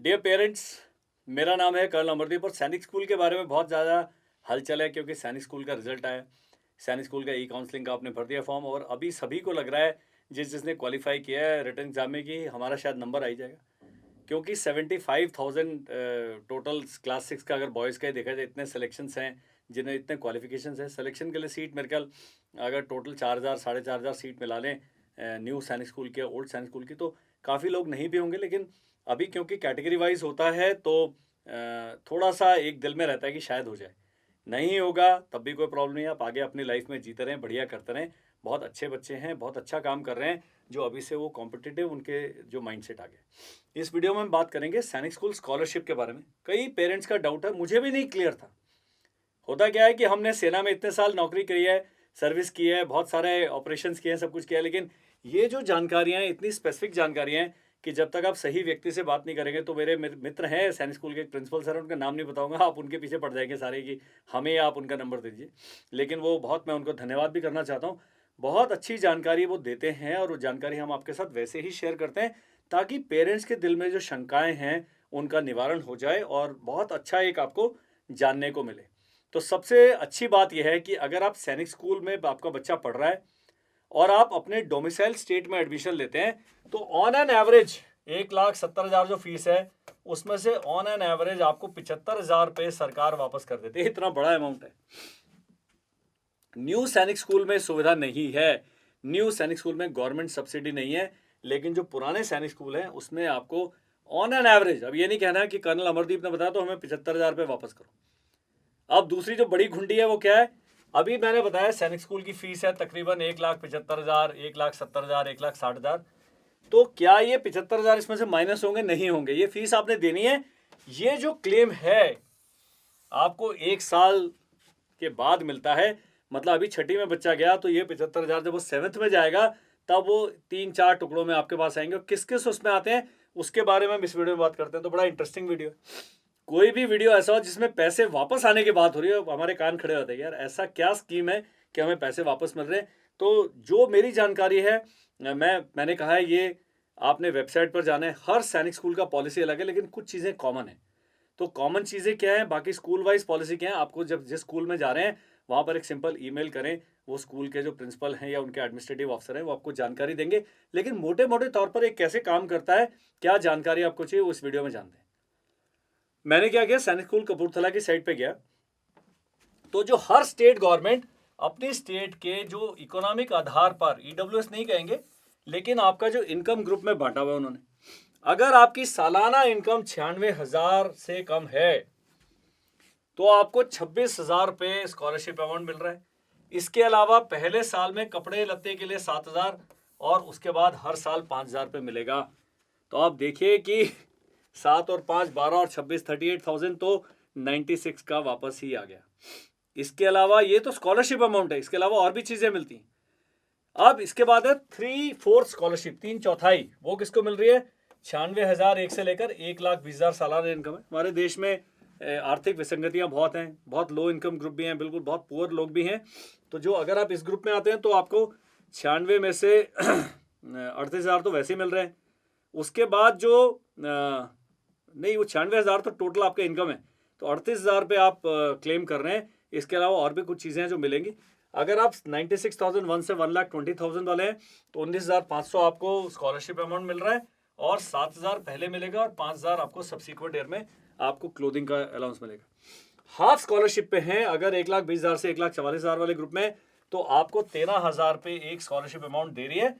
Dear parents, मेरा नाम है कर्नल अमरदीप और सैनिक स्कूल के बारे में बहुत ज़्यादा हलचल है क्योंकि सैनिक स्कूल का रिजल्ट आया। सैनिक स्कूल का ई काउंसलिंग का आपने भर दिया फॉर्म और अभी सभी को लग रहा है जिसने क्वालिफाई किया है रिटन एग्जाम में कि हमारा शायद नंबर आ ही जाएगा, क्योंकि 75,000 टोटल क्लास 6 का अगर बॉयज़ का ही देखा जाए, इतने सिलेक्शंस हैं जिन्हें इतने क्वालिफिकेशंस हैं। सिलेक्शन के लिए सीट मेरे ख्याल अगर टोटल 4,000 4,500 सीट मिला लें न्यू सैनिक स्कूल के ओल्ड सैनिक स्कूल की, तो काफ़ी लोग नहीं भी होंगे। लेकिन अभी क्योंकि कैटेगरी वाइज होता है तो थोड़ा सा एक दिल में रहता है कि शायद हो जाए, नहीं होगा तब भी कोई प्रॉब्लम नहीं है। आप आगे अपनी लाइफ में जीते रहें, बढ़िया करते रहें। बहुत अच्छे बच्चे हैं, बहुत अच्छा काम कर रहे हैं जो अभी से वो कॉम्पिटिटिव उनके जो माइंडसेट आ गया। इस वीडियो में हम बात करेंगे सैनिक स्कूल स्कॉलरशिप के बारे में। कई पेरेंट्स का डाउट है, मुझे भी नहीं क्लियर था। होता क्या है कि हमने सेना में इतने साल नौकरी करी है, सर्विस की है, बहुत सारे ऑपरेशंस किए हैं, सब कुछ किया है, लेकिन ये जो जानकारियाँ हैं, इतनी स्पेसिफिक जानकारियाँ हैं कि जब तक आप सही व्यक्ति से बात नहीं करेंगे। तो मेरे मित्र हैं सैनिक स्कूल के एक प्रिंसिपल सर, उनका नाम नहीं बताऊंगा, आप उनके पीछे पड़ जाएंगे सारे कि हमें आप उनका नंबर दीजिए। लेकिन वो बहुत, मैं उनको धन्यवाद भी करना चाहता हूँ। बहुत अच्छी जानकारी वो देते हैं और वो जानकारी हम आपके साथ वैसे ही शेयर करते हैं ताकि पेरेंट्स के दिल में जो शंकाएं हैं उनका निवारण हो जाए और बहुत अच्छा एक आपको जानने को मिले। तो सबसे अच्छी बात यह है कि अगर आप सैनिक स्कूल में आपका बच्चा पढ़ रहा है और आप अपने डोमिसाइल स्टेट में एडमिशन लेते हैं तो ऑन एन एवरेज 1,70,000 जो फीस है उसमें से ऑन एन एवरेज आपको 75,000 रुपये सरकार वापस कर देती है। इतना बड़ा अमाउंट है। न्यू सैनिक स्कूल में सुविधा नहीं है, न्यू सैनिक स्कूल में गवर्नमेंट सब्सिडी नहीं है, लेकिन जो पुराने सैनिक स्कूल हैं उसमें आपको ऑन एन एवरेज, अब ये नहीं कहना कि कर्नल अमरदीप ने बताया तो हमें 75,000 रुपये वापस करो। अब दूसरी जो बड़ी घुंडी है वो क्या है? अभी मैंने बताया सैनिक स्कूल की फीस है तकरीबन 1,75,000, 1,70,000, 1,60,000। तो क्या ये 75,000 इसमें से माइनस होंगे? नहीं होंगे। ये फीस आपने देनी है। ये जो क्लेम है आपको 1 साल के बाद मिलता है। मतलब अभी छठी में बच्चा गया तो ये 75,000 जब वो 7th में जाएगा तब वो 3-4 टुकड़ों में आपके पास आएंगे। और किस किस उसमें आते हैं उसके बारे में हम इस वीडियो में बात करते हैं। तो बड़ा इंटरेस्टिंग वीडियो है। कोई भी वीडियो ऐसा हो जिसमें पैसे वापस आने की बात हो रही है, हमारे कान खड़े होते हैं यार, ऐसा क्या स्कीम है कि हमें पैसे वापस मिल रहे हैं। तो जो मेरी जानकारी है, मैंने कहा है ये आपने वेबसाइट पर जाना है। हर सैनिक स्कूल का पॉलिसी अलग है लेकिन कुछ चीज़ें कॉमन है। तो कॉमन चीज़ें क्या है, बाकी स्कूल वाइज पॉलिसी क्या है, आपको जब जिस स्कूल में जा रहे हैं वहाँ पर एक सिंपल ईमेल करें, वो स्कूल के जो प्रिंसिपल हैं या उनके एडमिनिस्ट्रेटिव ऑफिसर हैं वो आपको जानकारी देंगे। लेकिन मोटे मोटे तौर पर एक कैसे काम करता है, क्या जानकारी आपको चाहिए, वो इस वीडियो में जानते हैं। मैंने क्या किया, सैनिक स्कूल कपूरथला की साइट पे गया तो जो हर स्टेट गवर्नमेंट अपनी स्टेट के जो इकोनॉमिक आधार पर, ईडब्ल्यूएस नहीं कहेंगे लेकिन आपका जो इनकम ग्रुप में बांटा हुआ है उन्होंने। अगर आपकी सालाना इनकम 96,000 से कम है तो आपको 26,000 रुपये स्कॉलरशिप अमाउंट मिल रहा है। इसके अलावा पहले साल में कपड़े लत्ते के लिए 7,000 और उसके बाद हर साल 5,000 रुपये मिलेगा। तो आप देखिए कि 7 और 5 12 और 26 38,000 तो 96 का वापस ही आ गया। इसके अलावा ये तो स्कॉलरशिप अमाउंट है, इसके अलावा और भी चीज़ें मिलती हैं। अब इसके बाद है 3/4 स्कॉलरशिप, 3/4। वो किसको मिल रही है? 96,001 से लेकर 1,20,000 सालाना इनकम है। हमारे देश में आर्थिक विसंगतियां बहुत हैं, बहुत लो इनकम ग्रुप भी हैं, बिल्कुल बहुत पुअर लोग भी हैं। तो जो अगर आप इस ग्रुप में आते हैं तो आपको 96 में से 38,000 तो वैसे ही मिल रहे हैं। उसके बाद जो नहीं, वो 96,000 तो टोटल आपका इनकम है, तो 38,000 रुपये आप क्लेम कर रहे हैं। इसके अलावा और भी कुछ चीज़ें हैं जो मिलेंगी। अगर आप 96,001 से 1,20,000 वाले हैं तो 19,500 आपको स्कॉलरशिप अमाउंट मिल रहा है और 7,000 पहले मिलेगा और 5,000 आपको सब्सिक्वेंट ईयर में आपको क्लोथिंग का अलाउंस मिलेगा। हाफ स्कॉलरशिप पे हैं अगर 1,20,000 से 1,44,000 वाले ग्रुप में, तो आपको 13,000 रुपये एक स्कॉलरशिप अमाउंट दे रही है।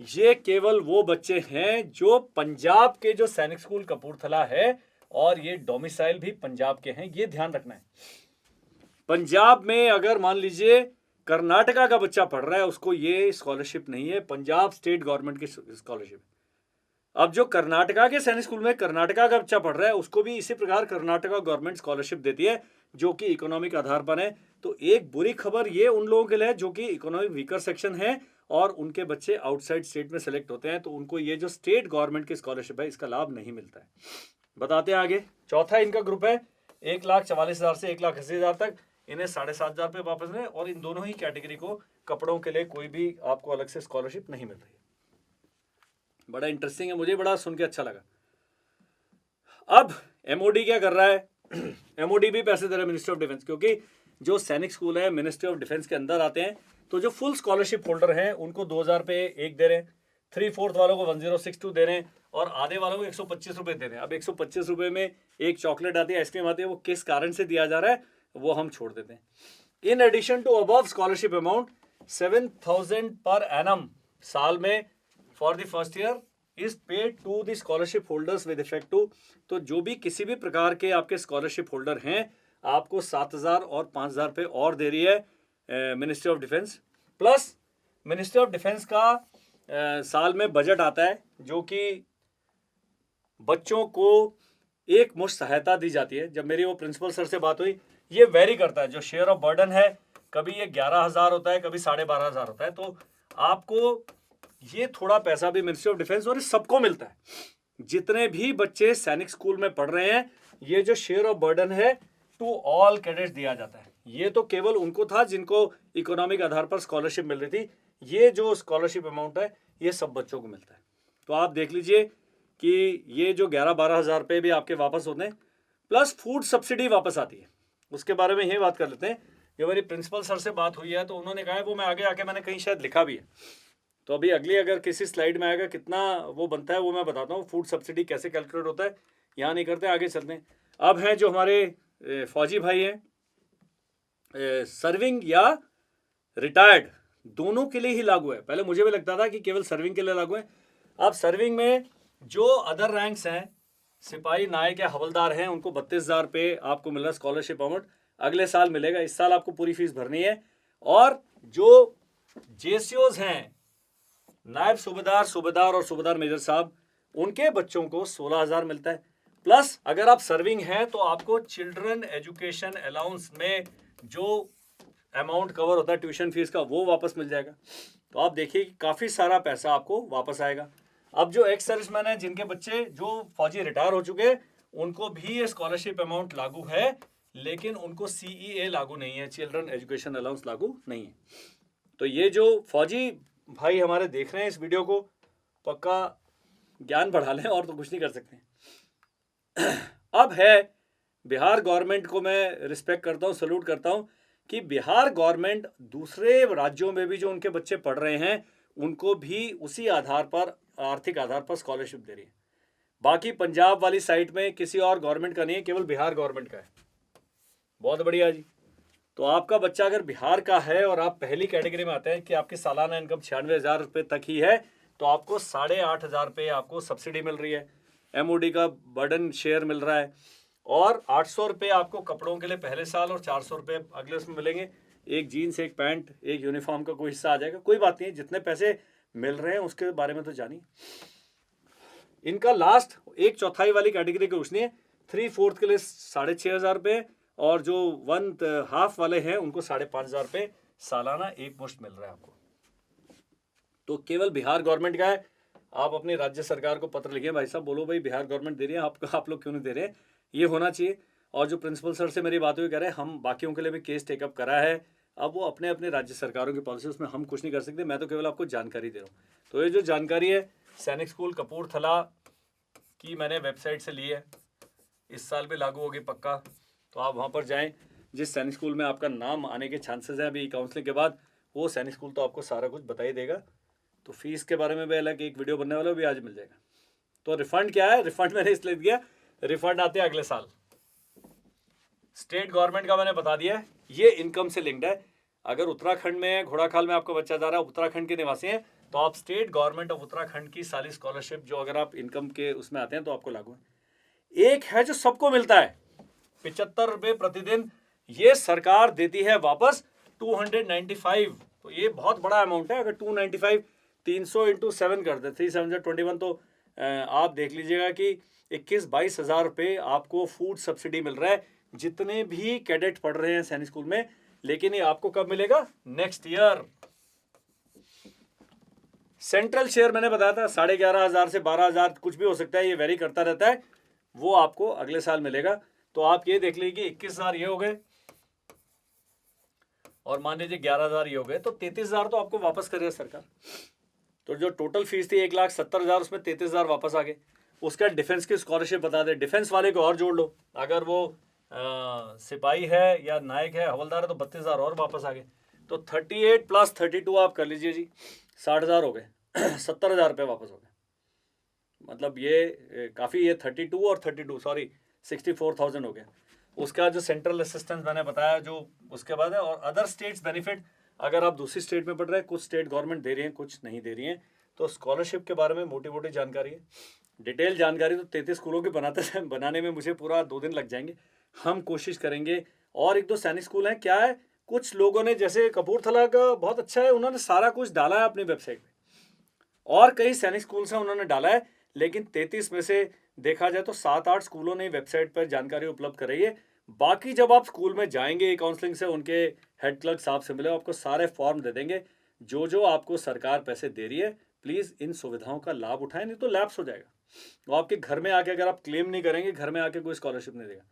ये केवल वो बच्चे हैं जो पंजाब के जो सैनिक स्कूल कपूरथला है और ये डोमिसाइल भी पंजाब के हैं, ये ध्यान रखना है। पंजाब में अगर मान लीजिए कर्नाटका का बच्चा पढ़ रहा है उसको ये स्कॉलरशिप नहीं है, पंजाब स्टेट गवर्नमेंट की स्कॉलरशिप। अब जो कर्नाटका के सैनिक स्कूल में कर्नाटका का बच्चा पढ़ रहा है उसको भी इसी प्रकार कर्नाटका गवर्नमेंट स्कॉलरशिप देती है जो कि इकोनॉमिक आधार पर है। तो एक बुरी खबर ये उन लोगों के लिए जो कि इकोनॉमिक वीकर सेक्शन है और उनके बच्चे आउटसाइड स्टेट में सेलेक्ट होते हैं, तो उनको ये जो स्टेट गवर्नमेंट की स्कॉलरशिप है इसका लाभ नहीं मिलता है। बताते हैं आगे। चौथा इनका ग्रुप है 1,44,000 से 1,80,000 तक, इन्हें 7,500 रुपये वापस मिले और इन दोनों ही कैटेगरी को कपड़ों के लिए कोई भी आपको अलग से स्कॉलरशिप नहीं मिल रही है। बड़ा इंटरेस्टिंग है, मुझे बड़ा सुन के अच्छा लगा। अब एमओडी क्या कर रहा है? एमओडी भी पैसे दे रहा है मिनिस्ट्री ऑफ डिफेंस, क्योंकि जो सैनिक स्कूल है मिनिस्ट्री ऑफ डिफेंस के अंदर आते हैं, तो जो फुल स्कॉलरशिप होल्डर हैं उनको 2000 रुपये एक दे रहे हैं, 3/4 वालों को 1062 दे रहे हैं, और आधे वालों को 125 रुपये दे रहे हैं। अब 125 रुपये में एक चॉकलेट आती है, आइसक्रीम आती है, वो किस कारण से दिया जा रहा है वो हम छोड़ देते हैं। In addition to above scholarship amount 7000 per annum साल में for the first year is paid to the scholarship holders with effect to. तो जो भी किसी भी प्रकार के आपके स्कॉलरशिप होल्डर हैं, आपको 7000 और 5000 रुपये और दे रही है ministry of defence. Plus ministry of defence का साल में बजट आता है, जो कि बच्चों को एक मुश्त सहायता दी जाती है। जब मेरी वो प्रिंसिपल सर से बात हुई, ये वेरी करता है, जो शेयर ऑफ बर्डन है, कभी ये 11,000 होता है, कभी 12,500 होता है। तो आपको ये थोड़ा पैसा भी मिनिस्ट्री ऑफ डिफेंस और सबको मिलता है। जितने भी बच्चे सैनिक स्कूल में पढ़ रहे हैं, ये जो शेयर ऑफ बर्डन है टू ऑल कैडेट्स दिया जाता है। ये तो केवल उनको था जिनको इकोनॉमिक आधार पर स्कॉलरशिप मिल रही थी। ये जो स्कॉलरशिप अमाउंट है ये सब बच्चों को मिलता है। तो आप देख लीजिए कि ये जो 11-12 हज़ार रुपये भी आपके वापस होते हैं, प्लस फूड सब्सिडी वापस आती है। उसके बारे में ये बात कर लेते हैं। जो मेरी प्रिंसिपल सर से बात हुई है तो उन्होंने कहा है, वो मैं आगे आके मैंने कहीं शायद लिखा भी है, तो अभी अगली अगर किसी स्लाइड में आएगा कितना वो बनता है वो मैं बताता हूँ। फूड सब्सिडी कैसे कैलकुलेट होता है यहाँ नहीं करते, आगे चलते हैं। अब हैं जो हमारे फौजी भाई हैं, सर्विंग या रिटायर्ड, दोनों के लिए ही लागू है। पहले मुझे भी लगता था कि केवल सर्विंग के लिए लागू है। अब सर्विंग में जो अदर रैंक्स हैं, सिपाही, नायक या हवलदार हैं, उनको 32,000 रुपये आपको मिल रहा है स्कॉलरशिप अमाउंट। अगले साल मिलेगा, इस साल आपको पूरी फीस भरनी है। और जो जेसीओज हैं, नायब सूबेदार, सूबेदार और सूबेदार मेजर साहब, उनके बच्चों को 16,000 मिलता है। प्लस अगर आप सर्विंग हैं तो आपको चिल्ड्रन एजुकेशन अलाउंस में जो अमाउंट कवर होता है ट्यूशन फीस का, वो वापस मिल जाएगा। तो आप देखिए कि काफ़ी सारा पैसा आपको वापस आएगा। अब जो एक्स सर्विसमैन है, जिनके बच्चे जो फौजी रिटायर हो चुके हैं, उनको भी ये स्कॉलरशिप अमाउंट लागू है, लेकिन उनको CEA लागू नहीं है, चिल्ड्रन एजुकेशन अलाउंस लागू नहीं है। तो ये जो फौजी भाई हमारे देख रहे हैं इस वीडियो को, पक्का ज्ञान बढ़ा लें, और तो कुछ नहीं कर सकते। अब है बिहार गवर्नमेंट को मैं रिस्पेक्ट करता हूँ, सल्यूट करता हूँ कि बिहार गवर्नमेंट दूसरे राज्यों में भी जो उनके बच्चे पढ़ रहे हैं उनको भी उसी आधार पर, आर्थिक आधार पर स्कॉलरशिप दे रही है। बाकी पंजाब वाली साइड में किसी और गवर्नमेंट का नहीं है, केवल बिहार गवर्नमेंट का है। बहुत बढ़िया जी। तो आपका बच्चा अगर बिहार का है और आप पहली कैटेगरी में आते हैं कि आपकी सालाना इनकम 96,000 रुपये तक ही है, तो आपको 8,500 रुपये आपको सब्सिडी मिल रही है, MOD का बर्डन शेयर मिल रहा है, और 800 रुपये आपको कपड़ों के लिए पहले साल और 400 रुपये अगले उसमें मिलेंगे। एक जीन्स, एक पैंट, एक यूनिफॉर्म का कोई हिस्सा आ जाएगा। कोई बात नहीं, जितने पैसे मिल रहे हैं उसके बारे में तो जानिए। इनका लास्ट 1/4 वाली कैटेगरी को उसने 3/4 के लिए 6,500 रुपये, और जो 1/2 वाले हैं उनको 5,500 रुपये सालाना एक मुश्त मिल रहा है आपको। तो केवल बिहार गवर्नमेंट का है। आप अपनी राज्य सरकार को पत्र लिखिए, भाई साहब बोलो भाई बिहार गवर्नमेंट दे रही है, आप लोग क्यों नहीं दे रहे हैं, ये होना चाहिए। और जो प्रिंसिपल सर से मेरी बात हुई, कह रहे हैं हम बाकियों के लिए भी केस टेकअप करा है। अब वो अपने अपने राज्य सरकारों की पॉलिसी, उसमें हम कुछ नहीं कर सकते, मैं तो केवल आपको जानकारी दे रहा हूँ। तो ये जो जानकारी है सैनिक स्कूल कपूरथला की मैंने वेबसाइट से ली है, इस साल भी लागू होगी पक्का। तो आप वहाँ पर जाएं, जिस सैनिक स्कूल में आपका नाम आने के चांसेस हैं अभी काउंसलिंग के बाद, वो सैनिक स्कूल तो आपको सारा कुछ बता ही देगा। तो फीस के बारे में भी अलग एक वीडियो बनने वाला भी आज मिल जाएगा। तो रिफंड क्या है, रिफंड मैंने इसलिए दिया, रिफंड आते हैं अगले साल। स्टेट गवर्नमेंट का मैंने बता दिया, ये इनकम से लिंक्ड है। अगर उत्तराखंड में, घोड़ाखाल में आपका बच्चा जा रहा है, उत्तराखंड के निवासी हैं, तो आप स्टेट गवर्नमेंट ऑफ उत्तराखंड की सारी स्कॉलरशिप जो अगर आप इनकम के उसमें आते हैं तो आपको लागू है। एक है जो सबको मिलता है 75 रुपये प्रतिदिन, ये सरकार देती है वापस 295। तो ये बहुत बड़ा अमाउंट है। अगर 295 300 × 7 कर दे, 3/7 = 21, तो आप देख लीजिएगा कि 21-22 हज़ार रुपये आपको फूड सब्सिडी मिल रहा है, जितने भी कैडेट पढ़ रहे हैं सैनिक स्कूल में। लेकिन ये आपको कब मिलेगा, नेक्स्ट ईयर। सेंट्रल शेयर मैंने बताया था 11,500 से 12,000 कुछ भी हो सकता है, ये वेरी करता रहता है, वो आपको अगले साल मिलेगा। तो आप ये देख लीजिए 21,000 ये हो गए, और मान लीजिए 11,000 ये हो गए, तो 33,000 तो आपको वापस करेगा सरकार। तो जो टोटल फीस थी 1,70,000, उसमें 33,000 वापस आ गए। उसका डिफेंस की स्कॉलरशिप बता दे, डिफेंस वाले को और जोड़ लो, अगर वो सिपाही है या नायक है, हवलदार है, तो 32,000 और वापस आ गए। तो 38 + 32 आप कर लीजिए जी, 60,000 हो गए। 70,000 रुपये वापस हो गए। मतलब ये काफ़ी, ये 32 और 32 सॉरी 64,000 हो गया। उसका जो सेंट्रल असिस्टेंस मैंने बताया जो उसके बाद है, और अदर स्टेट्स बेनिफिट, अगर आप दूसरी स्टेट में पढ़ रहे हैं, कुछ स्टेट गवर्नमेंट दे रही हैं, कुछ नहीं दे रही हैं। तो स्कॉलरशिप के बारे में मोटी मोटी जानकारी है। डिटेल जानकारी तो 33 स्कूलों की बनाने में मुझे पूरा 2 दिन लग जाएंगे। हम कोशिश करेंगे। और 1-2 सैनिक स्कूल हैं, क्या है, कुछ लोगों ने, जैसे कपूरथला का बहुत अच्छा है, उन्होंने सारा कुछ डाला है अपनी वेबसाइट पे, और कई सैनिक स्कूल्स हैं उन्होंने डाला है, लेकिन 33 में से देखा जाए तो 7-8 स्कूलों ने वेबसाइट पर जानकारी उपलब्ध कराई है। बाकी जब आप स्कूल में जाएंगे काउंसलिंग से, उनके हेड क्लर्क साहब से मिले, आपको सारे फॉर्म दे देंगे। जो जो आपको सरकार पैसे दे रही है, प्लीज़ इन सुविधाओं का लाभ उठाएं, नहीं तो लैप्स हो जाएगा। तो आपके घर में आके अगर आप क्लेम नहीं करेंगे, घर में आके कोई स्कॉलरशिप नहीं देगा।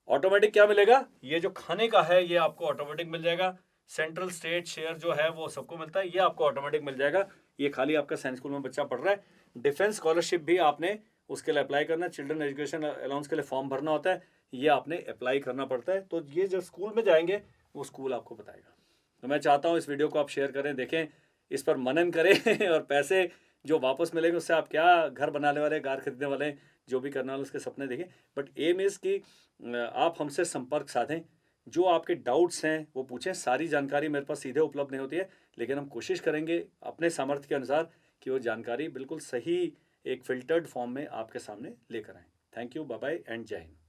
ऑटोमेटिक क्या मिलेगा, ये जो खाने का है ये आपको ऑटोमेटिक मिल जाएगा। सेंट्रल स्टेट शेयर जो है वो सबको मिलता है, ये आपको ऑटोमेटिक मिल जाएगा। ये खाली आपका सैनिक स्कूल में बच्चा पढ़ रहा है। डिफेंस स्कॉलरशिप भी आपने उसके लिए अप्लाई करना है, चिल्ड्रन एजुकेशन अलाउंस के लिए फॉर्म भरना होता है, ये आपने अप्लाई करना पड़ता है। तो ये जो स्कूल में जाएंगे वो स्कूल आपको बताएगा। तो मैं चाहता हूँ इस वीडियो को आप शेयर करें, देखें, इस पर मनन करें और पैसे जो वापस मिलेंगे उससे आप क्या घर बनाने वाले, कार खरीदने वाले, जो भी करने वाले, उसके सपने देखें। बट एम इज़ कि आप हमसे संपर्क साधें, जो आपके डाउट्स हैं वो पूछें। सारी जानकारी मेरे पास सीधे उपलब्ध नहीं होती है, लेकिन हम कोशिश करेंगे अपने सामर्थ्य के अनुसार कि वो जानकारी बिल्कुल सही एक फिल्टर्ड फॉर्म में आपके सामने लेकर आएँ। Thank you, bye bye and जय हिंद।